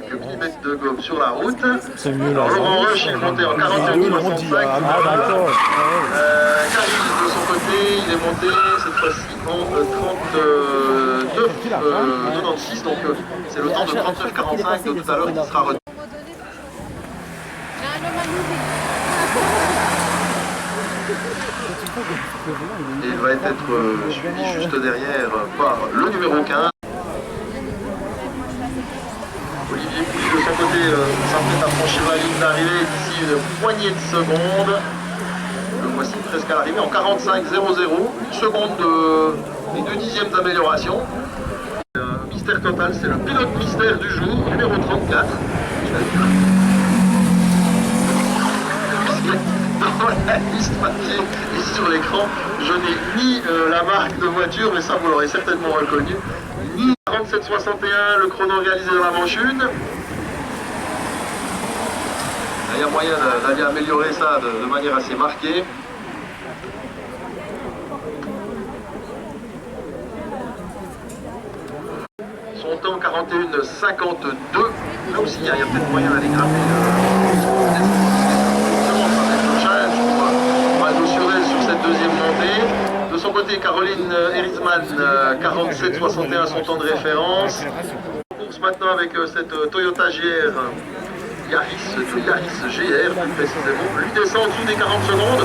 quelques millimètres de gomme sur la route. C'est mieux là. Laurent Roche est monté en 41,65. Karim de son côté, il est monté cette fois-ci en 39,96. Donc c'est le temps de 39,45 de tout à l'heure qui sera retenu. Et il va être suivi juste derrière par le numéro 15. Olivier Pouille de son côté s'apprête à franchir la ligne d'arrivée d'ici une poignée de secondes. Le voici presque à l'arrivée en 45,00. Une seconde et 2 dixièmes d'amélioration. Mystère total, c'est le pilote mystère du jour, numéro 34. Dans la liste papier et sur l'écran, je n'ai ni la marque de voiture, mais ça vous l'aurez certainement reconnu, ni 47,61, le chrono réalisé dans la manche 1. Il y a moyen d'aller améliorer ça de manière assez marquée. Son temps 41,52. Là aussi, il y a peut-être moyen d'aller grimper. Sur cette deuxième montée. De son côté, Caroline Erisman, 47,61 son temps de référence. On course maintenant avec cette Toyota GR, Yaris GR plus précisément. Lui descend en dessous des 40 secondes, 39,59.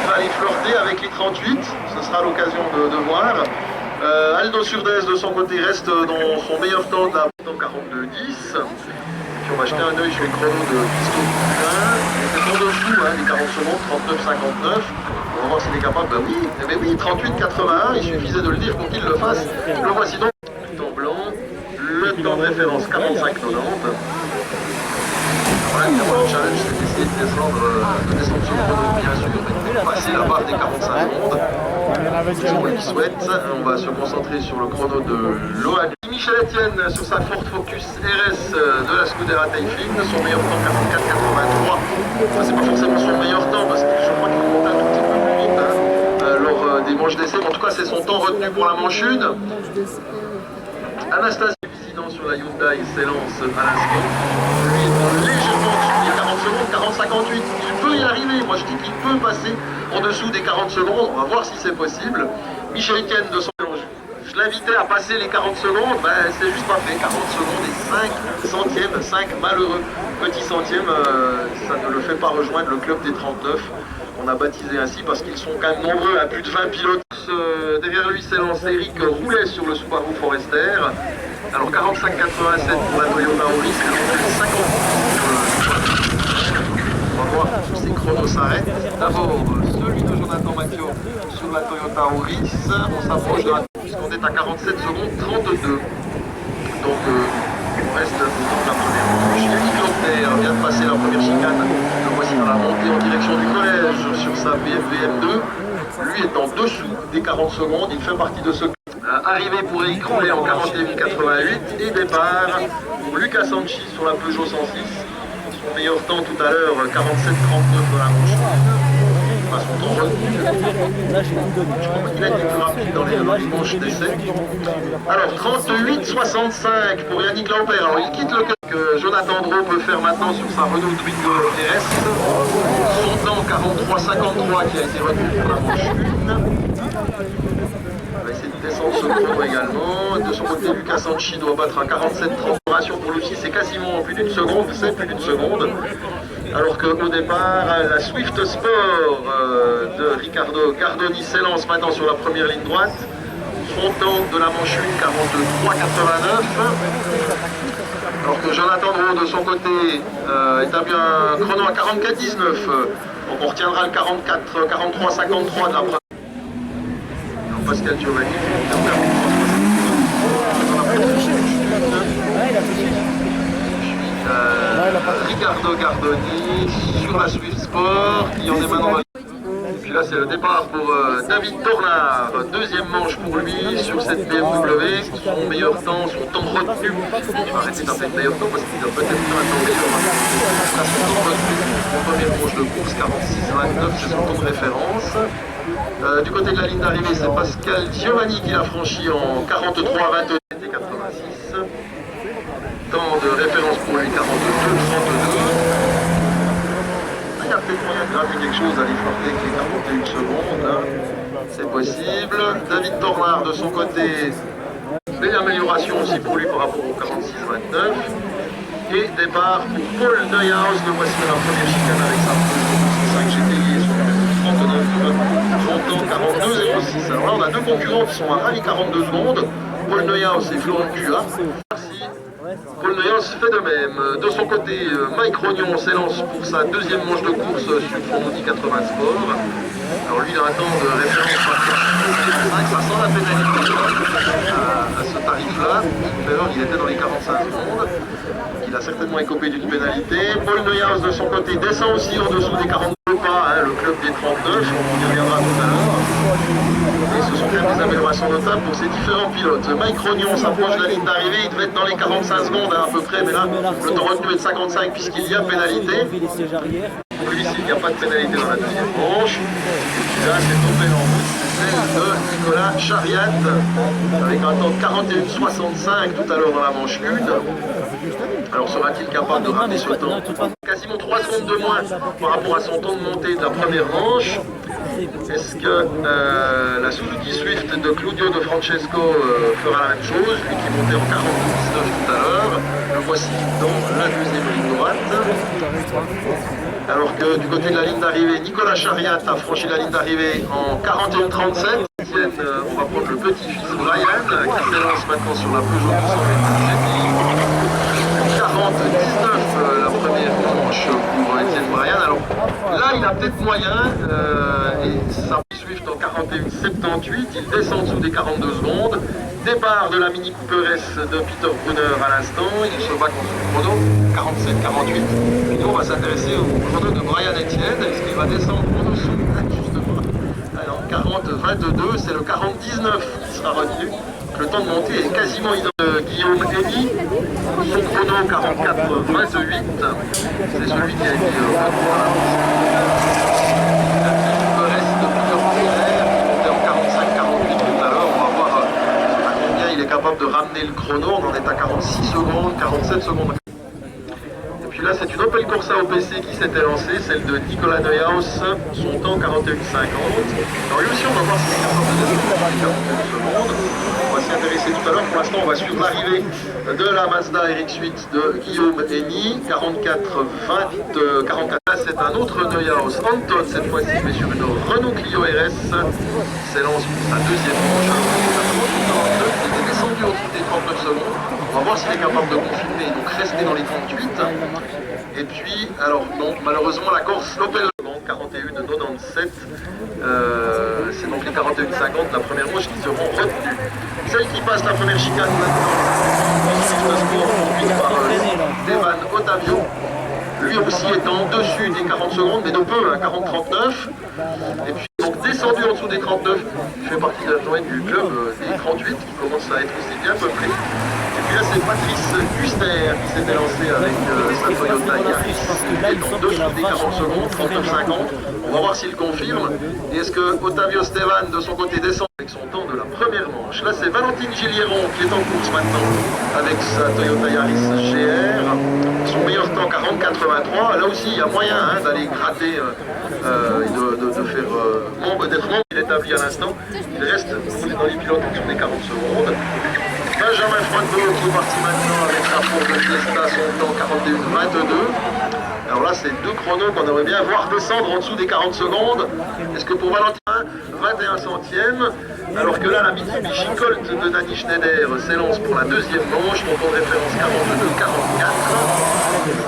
Il va aller flirter avec les 38, ce sera l'occasion de voir. Aldo Surdez de son côté reste dans son meilleur temps de la 42,10. On va jeter un œil sur les chronos de Piston Poulain. C'est en dessous, hein, les 40 secondes, 39,59. On va voir s'il est capable. Ben oui, mais oui, 38,81. Il suffisait de le dire pour qu'il le fasse. Le voici donc. Temps blanc. Le temps de référence 45,90. Voilà, évidemment, le challenge, c'est d'essayer de descendre sur le chrono, bien sûr, mais de passer la barre des 45 secondes. C'est ce qu'il souhaite. On va se concentrer sur le chrono de Lohan. Michel Etienne sur sa Ford Focus RS de la Scuderia Taifin, son meilleur temps 44,83. Ça, c'est pas forcément son meilleur temps parce que je crois qu'il monte un tout petit peu plus vite lors des manches d'essai. En tout cas, c'est son temps retenu pour la manche 1. Anastasie Visident sur la Hyundai s'élance à l'instant. Lui est légèrement au-dessus des 40 secondes, 40,58. Il peut y arriver. Moi, je dis qu'il peut passer en dessous des 40 secondes. On va voir si c'est possible. Michel Etienne de son mélange. Je l'invitais à passer les 40 secondes, ben c'est juste pas fait. 40 secondes et 5 centièmes, 5 malheureux petits centièmes, ça ne le fait pas rejoindre le club des 39. On a baptisé ainsi parce qu'ils sont quand même nombreux, à plus de 20 pilotes. Derrière lui s'élance Eric Roulet sur le Subaru Forester. Alors 45,87 pour la Toyota Auris, c'est 50. On va voir si ces chronos s'arrêtent. D'abord celui de Jonathan Matteo sur la Toyota Auris. On s'approche de la puisqu'on est à 47 secondes 32. Donc on reste au temps de la première manche. Yannick Lopter vient de passer la première chicane. Le voici dans la montée en direction du collège sur sa BMW M2. Lui est en dessous des 40 secondes. Il fait partie de ce arrivé pour Eric Roulet en 41,88 et départ pour Lucas Sanchi sur la Peugeot 106. Son meilleur temps tout à l'heure 47,39 dans la manche. Son temps retenu. Je crois qu'il a été plus rapide dans les manches d'essai. Alors 38,65 pour Yannick Lampert. Alors il quitte le que Jonathan Drault peut faire maintenant sur sa Renault Twingo RS. Son temps 43,53 qui a été retenu pour la manche 1. On va essayer de descendre ce chrono également. De son côté, Lucas Sanchi doit battre un 47,30. Pour lui, c'est quasiment plus d'une seconde, c'est plus d'une seconde. Alors qu'au départ, la Swift Sport de Ricardo Gardoni s'élance maintenant sur la première ligne droite. Son temps de la manche 1, 43,89. Alors que Jonathan Drault, de son côté, établit un chrono à 44,19. Donc on retiendra le 43,53 de la première. Pascal Giovanni, Ricardo Gardoni sur la Swift Sport qui en est maintenant. Et puis là c'est le départ pour David Tornard, deuxième manche pour lui sur cette BMW. Son meilleur temps, son temps retenu, il va arrêter d'un fait meilleur temps parce qu'il a peut-être fait un temps meilleur. Son temps retenu en première manche de course, 46,29, c'est son temps de référence. Du côté de la ligne d'arrivée, c'est Pascal Giovanni qui l'a franchi en 43,22 et 86. temps de référence pour lui, 42-32. Il y a peut-être moyen de gratter quelque chose à l'effort avec les 41 secondes. Hein. C'est possible. David Tornard de son côté, belle amélioration aussi pour lui par rapport au 46-29. Et départ pour Paul Neuhaus. Le voici de la première chicane avec sa 5 GTI sur le 39, son temps 42-06. Alors là, on a deux concurrents qui sont à rallye 42 secondes. Paul Neuhaus et Florent Cua. Merci. Paul Neuhaus fait de même. De son côté, Mike Rognon s'élance pour sa deuxième manche de course sur son Audi 80 Sport. Alors lui, il a un temps de référence à 5, ça sent la pénalité à ce tarif-là. Tout à l'heure, il était dans les 45 secondes. Il a certainement écopé d'une pénalité. Paul Neuhaus, de son côté, descend aussi en dessous des 42 pas, hein, le club des 39, on y reviendra tout à l'heure. Et ce sont quand même des améliorations notables pour ces différents pilotes. Mike Rognon s'approche de la ligne d'arrivée, il devait être dans les 45 secondes hein, à peu près, mais là, le temps retenu est de 55 puisqu'il y a pénalité. Pour lui, s'il n'y a pas de pénalité dans la deuxième manche, et puis là, c'est tombé en route, celle de Nicolas Chariat, avec un temps de 41,65 tout à l'heure dans la manche 1. Alors sera-t-il capable de ramener ce temps? Quasiment 3 secondes de moins par rapport à son temps de montée de la première manche. Est-ce que la Suzuki Swift de Claudio De Francesco fera la même chose? Lui qui montait en 42,19 tout à l'heure. Le voici dans la deuxième ligne droite. Alors que du côté de la ligne d'arrivée, Nicolas Chariat a franchi la ligne d'arrivée en 41,37. On va prendre le petit-fils Brian qui s'élance maintenant sur la Peugeot 208 GTI. 40-19 la première manche pour Étienne Brian. Alors là, il a peut-être moyen, et ça Swift en 41-78, il descend en dessous des 42 secondes. Départ de la Mini Cooper S de Peter Brunner à l'instant, il se bat contre son chrono, 47-48. Puis nous, on va s'intéresser au chrono de Brian Etienne, est-ce qu'il va descendre en dessous? Justement. Alors 40-22, c'est le 40-19 qui sera retenu. Le temps de montée est quasiment identique. Guillaume Henny, son chrono 44-28, c'est celui qui a été retenu à la reste de Peter Brunner, qui montait en 45-48 tout à l'heure. On va voir à combien il est capable de ramener le chrono. On en est à 46 secondes, 47 secondes. Et puis là, c'est une Opel Corsa OPC qui s'était lancée, celle de Nicolas Neuhaus, son temps 41-50. Alors lui aussi, on va voir si c'est capable de descendre les 41 secondes. On va s'y intéresser tout à l'heure. Pour l'instant, on va suivre l'arrivée de la Mazda RX-8 de Guillaume Henny, 44. Là, c'est un autre Neuhaus, Anton cette fois-ci, mais sur une Renault Clio RS. S'élance pour sa deuxième manche. Il est descendu au-dessus des 39 secondes. On va voir s'il est capable de confirmer et donc rester dans les 38. Et puis, alors donc malheureusement la Corse l'Opel 41-97. C'est donc les 41-50 la première manche qui seront retenues. Celle qui passe la première chicane maintenant, le sport conduite par Stéphane Ottavio. Lui aussi est en dessus des 40 secondes, mais de peu, hein, 40-39. Et puis donc descendu en dessous des 39, il fait partie de la journée du club des 38 qui commence à être aussi bien peuplé. Et puis là c'est Patrice Huster qui s'était lancé avec sa Toyota Yaris. Il est en dessous des 40 secondes, 39-50. On va voir s'il confirme. Et est-ce que Ottavio Stevan de son côté descend avec son temps de la première manche? Là c'est Valentine Gilieron qui est en course maintenant avec sa Toyota Yaris GR. Son meilleur temps 40-83. Là aussi il y a moyen hein, d'aller gratter de faire d'être membre établi à l'instant. Il reste dans les pilotes en dessous des 40 secondes. Benjamin Froidbeau qui est parti maintenant avec sa Ford Fiesta, son temps 41-22. Alors là, c'est deux chronos qu'on aimerait bien voir descendre en dessous des 40 secondes. Est-ce que pour Valentin, 21 centièmes, alors que là, la Mitsubishi Colt de Danny Schneider s'élance pour la deuxième manche, donc en référence 42-44.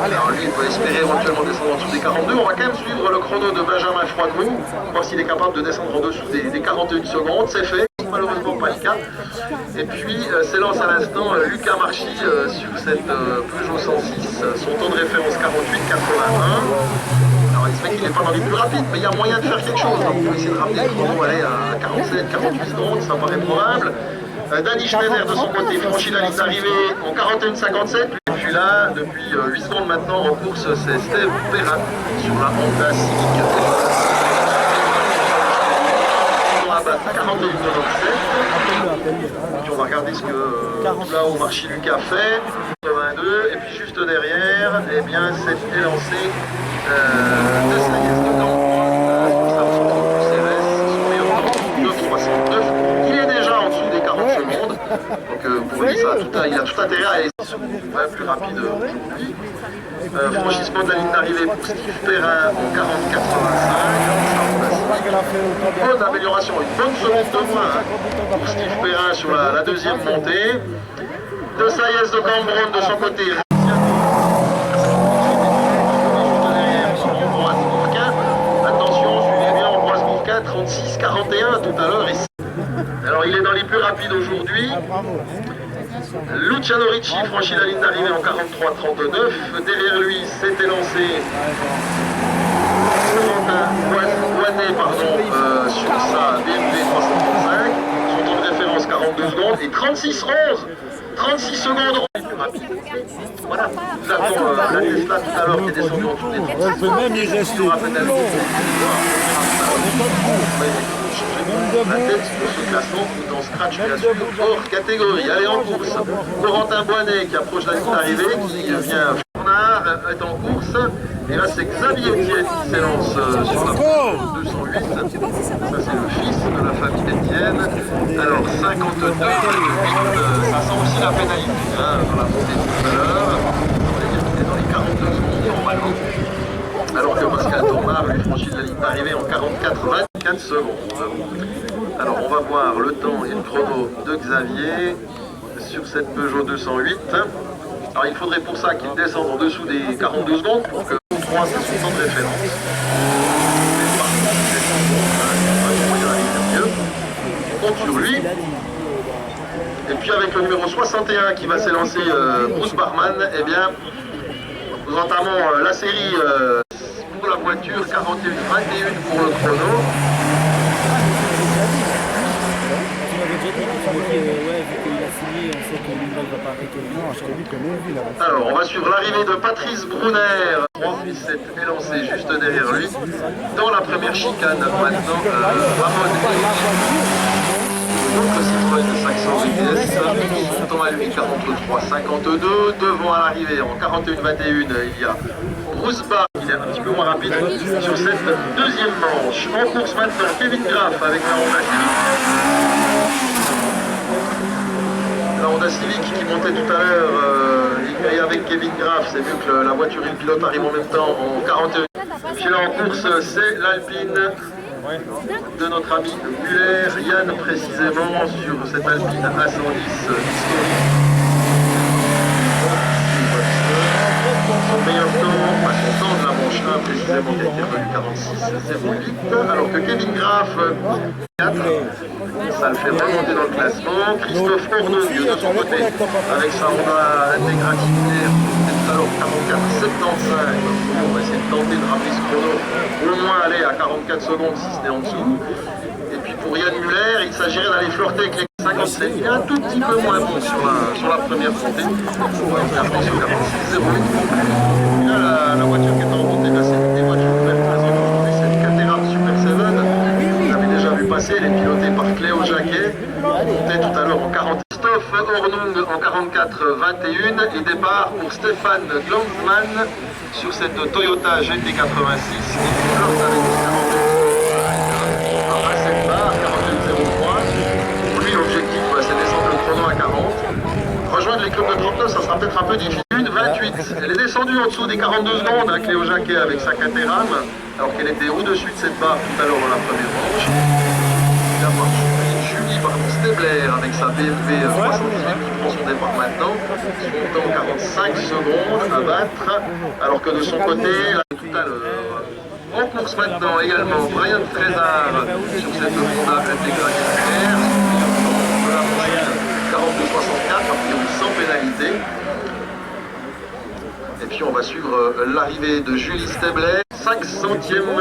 Alors lui, il peut espérer éventuellement descendre en dessous des 42. On va quand même suivre le chrono de Benjamin Froidbeau, voir s'il est capable de descendre en dessous des 41 secondes. C'est fait, malheureusement pas le cas. Et puis s'élance à l'instant Lucas Marchi sur cette Peugeot 106, son temps de référence 48-81. Alors il se met qu'il n'est pas dans les plus rapides, mais il y a moyen de faire quelque chose. On peut essayer de ramener le chrono à 47-48 secondes, ça paraît probable. Danny Schneider de son côté franchit la ligne d'arrivée en 41-57. Et puis là, depuis 8 secondes maintenant en course, c'est Steve Perrin sur la Honda Civic. battre 41,97. Et puis on va regarder ce que là-haut Marchi Lucas fait. 82. Et puis juste derrière, eh bien, c'est élancé de Saïs de Camp. Il est déjà en dessous des 40 secondes. Donc pour lui, il a tout intérêt à aller plus rapide aujourd'hui. Franchissement de la ligne d'arrivée pour Steve Perrin en 40,85. Bonne amélioration, une bonne seconde de moins pour Steve Perrin sur la deuxième montée. De Saïs de Cambronne de son côté. Attention, suivez bien Ambroise Milka, 36,41 tout à l'heure. Alors il est dans les plus rapides aujourd'hui. Luciano Ricci franchit la ligne d'arrivée en 43,39. Derrière lui s'est élancé Boinet sur sa BMW 335. Son temps de référence 42 secondes et 36,11. 36 secondes rapide. Voilà, nous avons la Tesla tout à l'heure qui est descendue en dessous des 30. On peut même y rester. La tête de ce classement ou dans Scratch bien sûr hors catégorie. Allez en course, Corentin Boinet qui approche la ligne d'arrivée, qui vient Fournard est en course. Et là c'est Xavier Etienne qui s'élance sur la 208. Ça c'est le fils de la famille d'Etienne. Alors 52, ça sent aussi la pénalité dans la montée tout à l'heure. On va dire qu'il est dans les 42 secondes normalement. Alors que Pascal Thomas lui franchit la ligne d'arrivée en 44 secondes. Alors on va voir le temps et le chrono de Xavier sur cette Peugeot 208. Alors il faudrait pour ça qu'il descende en dessous des 42 secondes pour que 3 c'est son temps de référence. On compte sur lui. Et puis avec le numéro 61 qui va s'élancer Bruce Barman, eh bien nous entamons la série pour la voiture, 41-21 pour le chrono. Alors on va suivre l'arrivée de Patrice Brunner. 3 s'est élancé juste derrière lui. Dans la première chicane maintenant, Ramon donc le Citroën 500 VTS, son temps à lui 43,52. Devant à l'arrivée en 41,21, il y a Bruce Barr, qui est un petit peu moins rapide sur cette deuxième manche. En course maintenant, Kevin Graff avec la Honda Civic. La Honda Civic qui montait tout à l'heure, et avec Kevin Graff, c'est mieux que la voiture et le pilote arrivent en même temps en 41. Et puis là en course, c'est l'Alpine de notre ami Muller, Yann précisément sur cette Alpine A110 historique. Son meilleur temps, à son temps de la manche 1 précisément qui a été revenu 46,08, alors que Kevin Graff 4, ça le fait remonter dans le classement. Christophe Ornung de son côté avec sa Honda Integrative tout à l'heure 44,75. On va essayer de tenter de rappeler ce chrono, au moins aller à 44 secondes si ce n'est en dessous. Et puis pour Yann Muller, il s'agirait d'aller flirter avec les 57. Il est un tout petit peu moins bon sur la première montée. La France au 46,08. Là, la voiture qui est en montée, c'est des voitures nouvelles présentes aujourd'hui, c'est une Caterham Super 7. Vous avez déjà vu passer, elle est pilotée par Cléo Jacquet. Montée tout à l'heure en 40. Christophe Ornung en 44,21 et départ pour Stéphane Glanzmann sur cette Toyota GT86 qui flotte avec 48,03. Pour lui, l'objectif, c'est descendre le chrono à 40. Rejoindre les clubs de 39, ça sera peut-être un peu difficile. 1,28. Elle est descendue en dessous des 42 secondes à Cléo Jacquet avec sa Caterham, alors qu'elle était au-dessus de cette barre tout à l'heure dans la première manche. Julie Stabler avec sa BMW 318 qui prend son départ maintenant. Son temps 45 secondes à battre, alors que de son côté, là, tout à l'heure. En course maintenant également, Brian Trésar sur cette Honda Integrative 42,64, a priori sans pénalité. Et puis on va suivre l'arrivée de Julie Stabler. 5 centièmes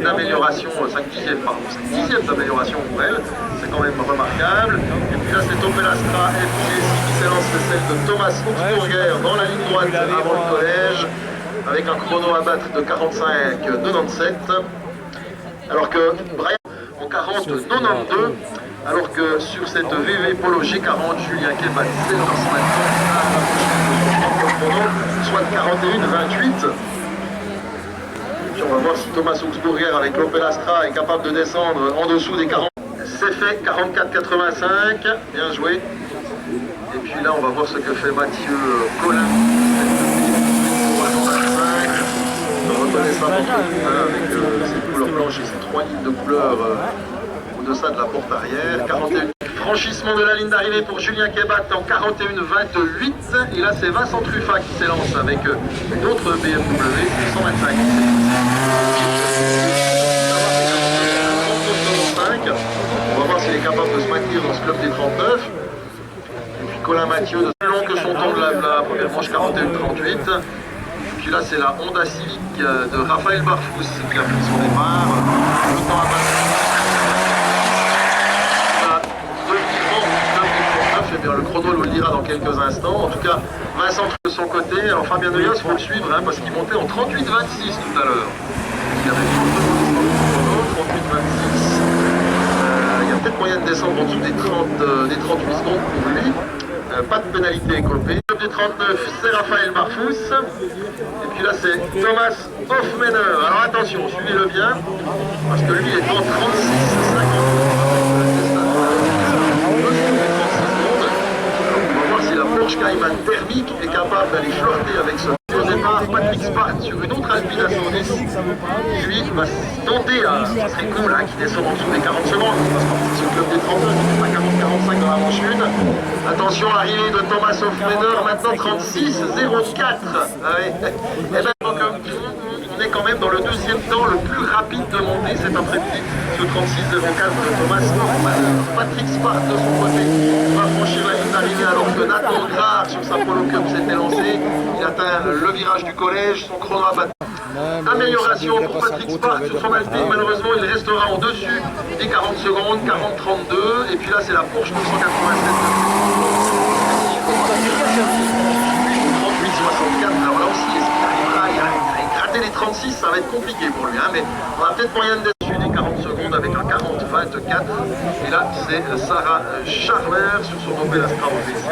d'amélioration, 5 dixièmes, pardon, 5 dixièmes d'amélioration pour elle, c'est quand même remarquable. Et puis là c'est Opel Astra FG6 qui s'élance, c'est celle de Thomas Fuchsburger dans la ligne droite avant le collège, avec un chrono à battre de 45,97. Alors que Brian en 40-92. Alors que sur cette VV Polo G40, Julien Kebat s'élance maintenant soit de 41-28. Puis on va voir si Thomas Augsburger avec l'Opel Astra est capable de descendre en dessous des 40. C'est fait, 44-85, bien joué. Et puis là, on va voir ce que fait Mathieu Collin. Reconnaissable avec ses couleurs blanches et ses 3 lignes de couleurs au-deçà de la porte arrière. 41. Franchissement de la ligne d'arrivée pour Julien Kebat en 41-28. Et là, c'est Vincent Truffat qui s'élance avec une autre BMW 125. On va voir s'il est capable de se maintenir dans ce club des 39. Et puis Colin Mathieu, de plus long que son temps de la première manche 41-38. Puis là, c'est la Honda Civic de Raphaël Barfous qui a pris son départ. Le temps à passer. Et bien, le chrono nous le dira dans quelques instants. En tout cas, Vincent de son côté. Alors Fabien Neuillos, il faut le suivre parce qu'il montait en 38-26 tout à l'heure. Il avait 38-26. Il y a peut-être moyen de descendre en dessous des 38 secondes pour lui. Pas de pénalité écopée. Le des 39, c'est Raphaël Barfous. Et puis là, c'est Thomas Hoffmener. Alors attention, suivez-le bien, parce que lui est en 36-50. On va voir si la Porsche Cayman thermique est capable d'aller flirter avec ce départ. Patrick Spark sur une autre Alpine à 110. Lui va tenter, ça serait cool, qu'il descende en dessous des 40 secondes, parce qu'en fait, ce club des 39, il est à 40-45 dans la manche 1. Attention, arrivée de Thomas Hoffmener, maintenant 36-04. Et ben, donc, on est quand même dans le deuxième temps le plus rapide de montée cet après-midi, ce 36-04 de Thomas Hoffmener. Patrick Spark de son côté va franchir la ligne d'arrivée alors que Nathan Grard sur sa Polo Cup s'était lancé. Il atteint le virage du collège, son chrono a battu. Amélioration pour Patrick Spark sur son Alpine, malheureusement il restera en dessus des 40 secondes, 40-32, et puis là c'est la Porsche 987. 38-64, alors là aussi, est-ce qu'il arrivera à gratter les 36, ça va être compliqué pour lui, mais on a peut-être moyen de dessus des 40 secondes avec un 40-24, et là c'est Sarah Charmer sur son Opel Astra OPC,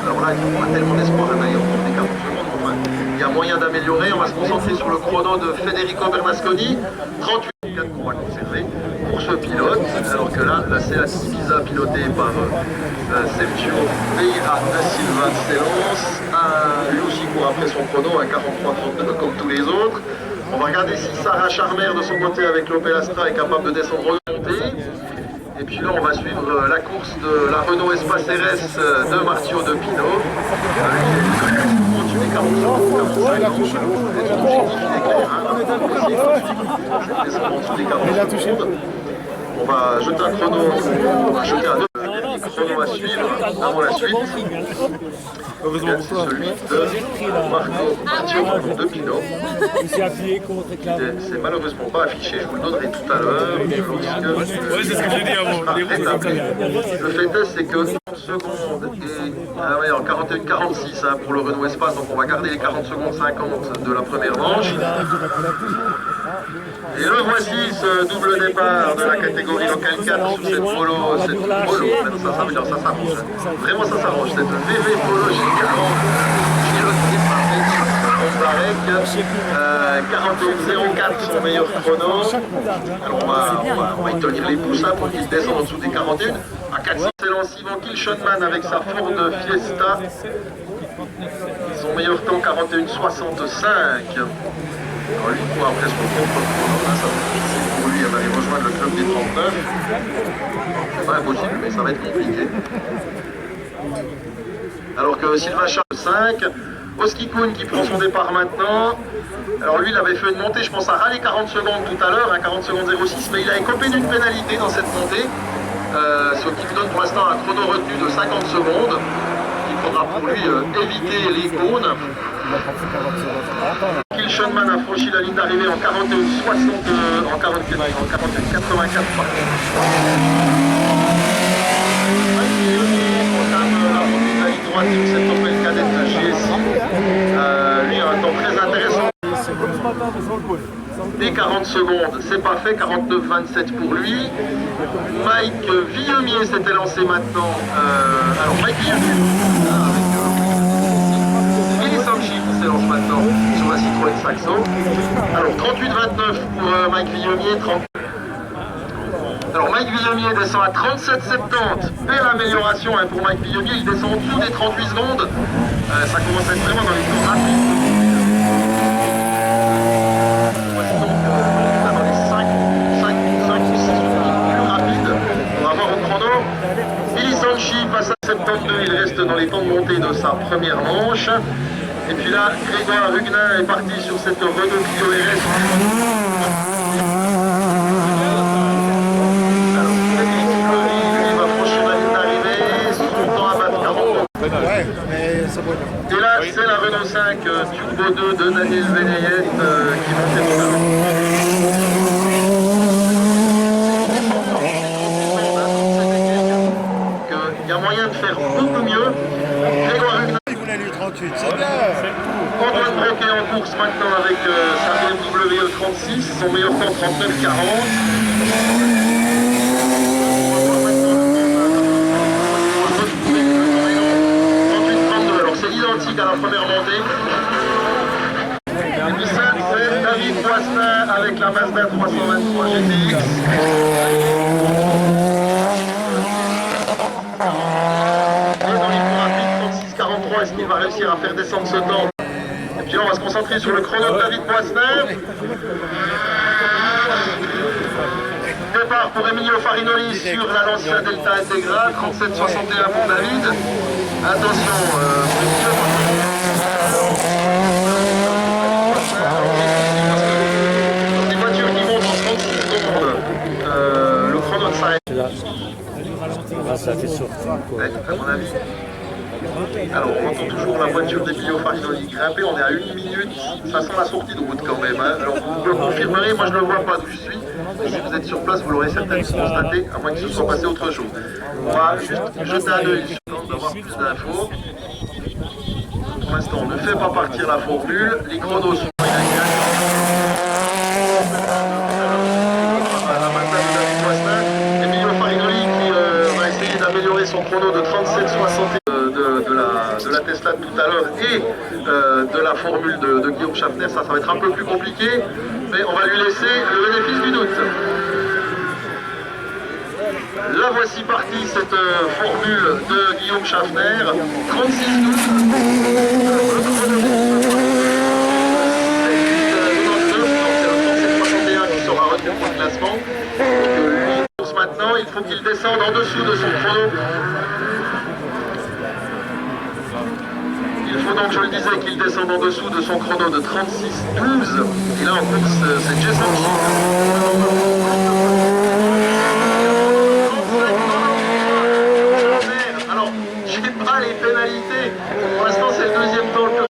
alors là, il n'y a pas tellement d'espoir d'ailleurs pour les 40 secondes. Enfin, il y a moyen d'améliorer. On va se concentrer sur le chrono de Federico Bernasconi. 38,4 qu'on va conserver pour ce pilote. Alors que là c'est la Ibiza pilotée par Sergio Vieira da Silva s'élance. Lui aussi court après son chrono à 43,32 comme tous les autres. On va regarder si Sarah Charmer de son côté avec l'Opel Astra est capable de descendre ou de monter. Et puis là, on va suivre la course de la Renault Espace RS de Martio de Pino. Au-dessus des 40 secondes, 45 secondes. On va jeter un chrono, on va jeter un autre chrono à suivre avant la suite. C'est celui de Martio de Pino. C'est malheureusement pas affiché, je vous le donnerai tout à l'heure. Oui, c'est ce que j'ai dit avant. Le fait est, c'est que 30 secondes et en 41-46 pour le Renault Espace, donc on va garder les 40 secondes 50 de la première manche. Et le voici, ce double départ de la catégorie locale 4 sur cette Polo, ça veut dire ça s'arrange. Vraiment ça s'arrange, cette VV Polo G40, pilotée par Benjamin Ombarek, 41-04 son meilleur chrono. Alors on va y tenir les pouces pour qu'il descende en dessous des 41. À 400, c'est Yvan Kilschonman avec sa Ford Fiesta. Son meilleur temps 41-65. Alors lui, pour après son propre chrono, ça va être difficile pour lui d'aller rejoindre le club des 39. C'est pas impossible, mais ça va être compliqué. Alors que Sylvain Charles 5, Oski Kuhn qui prend son départ maintenant. Alors lui, il avait fait une montée, je pense, à rallye 40 secondes tout à l'heure, 40 secondes 06, mais il a écopé d'une pénalité dans cette montée, ce qui lui donne pour l'instant un chrono retenu de 50 secondes. Il faudra pour lui éviter les cônes. Kilschonman a franchi la ligne d'arrivée en 41-60, en 41-84 par contre. La ligne droite sur cette Opel cadette GSI. Lui a un temps très intéressant. C'est comme ce matin, mais sans le pôle. des 40 secondes. C'est pas fait, 49-27 pour lui. Mike Villemier s'était lancé maintenant. Alors Mike Villemier, Billy Sanchi qui s'élance maintenant sur la Citroën Saxo. Alors 38-29 pour Mike Villemier, 30. Alors Mike Villemier descend à 37,70. Belle amélioration hein, pour Mike Villemier, il descend en dessous des 38 secondes. Ça commence à être vraiment dans les tours rapides. Voici donc dans les 5 ou 6 secondes plus rapides. On va voir au chrono. Billy Sanchi passe à 72, il reste dans les temps de montée de sa première manche. Et puis là, Grégoire Huguenin est parti sur cette Renault Clio RS. Et là, c'est la Renault 5 Turbo 2 de Daniel Venayet qui montait dans la il y a moyen de faire beaucoup mieux. Grégoire Huguenin. Il voulait lui 38, c'est bien. Antoine Broquet en course maintenant avec sa BMW 36, son meilleur temps 39,40. Identique à la première montée. Et puis ça, c'est David Poisson avec la Mazda 323 GTX. Et dans les points rapides, 36,43, est-ce qu'il va réussir à faire descendre ce temps? Et puis là, on va se concentrer sur le chrono de David Poisson. Départ pour Emilio Farinoli sur la Lancia Delta Integra, 37,61 pour David. Attention, des voitures qui montent en 36 secondes. Le chrono s'arrête. Là, ça fait sortir. Ouais, à mon avis. Alors, on entend toujours la voiture d'Emilio Farinoli grimper. On est à 1 minute. Ça sent la sortie de route quand même. Hein. Alors, vous le confirmerez, moi je ne le vois pas d'où je suis. Si vous êtes sur place, vous l'aurez certainement constaté, à moins qu'il se soit passé autre chose. On va juste jeter un œil sur d'avoir plus d'infos. Pour l'instant, on ne fait pas partir la formule. Les chronos sont inégaux. Emilio Farinoli qui va essayer d'améliorer son chrono de 37,60 de la Tesla de tout à l'heure et de la formule de Guillaume Schaffner. Ça va être un peu plus compliqué, mais on va lui laisser le bénéfice du doute. La voici partie, cette formule de Guillaume Schaffner, 36,12. Qui sera retenu pour le classement. Donc, maintenant, il faut qu'il descende en dessous de son chrono. Il faut donc, je le disais, qu'il descende en dessous de son chrono de 36,12. Et là, en course, c'est Jason Chi.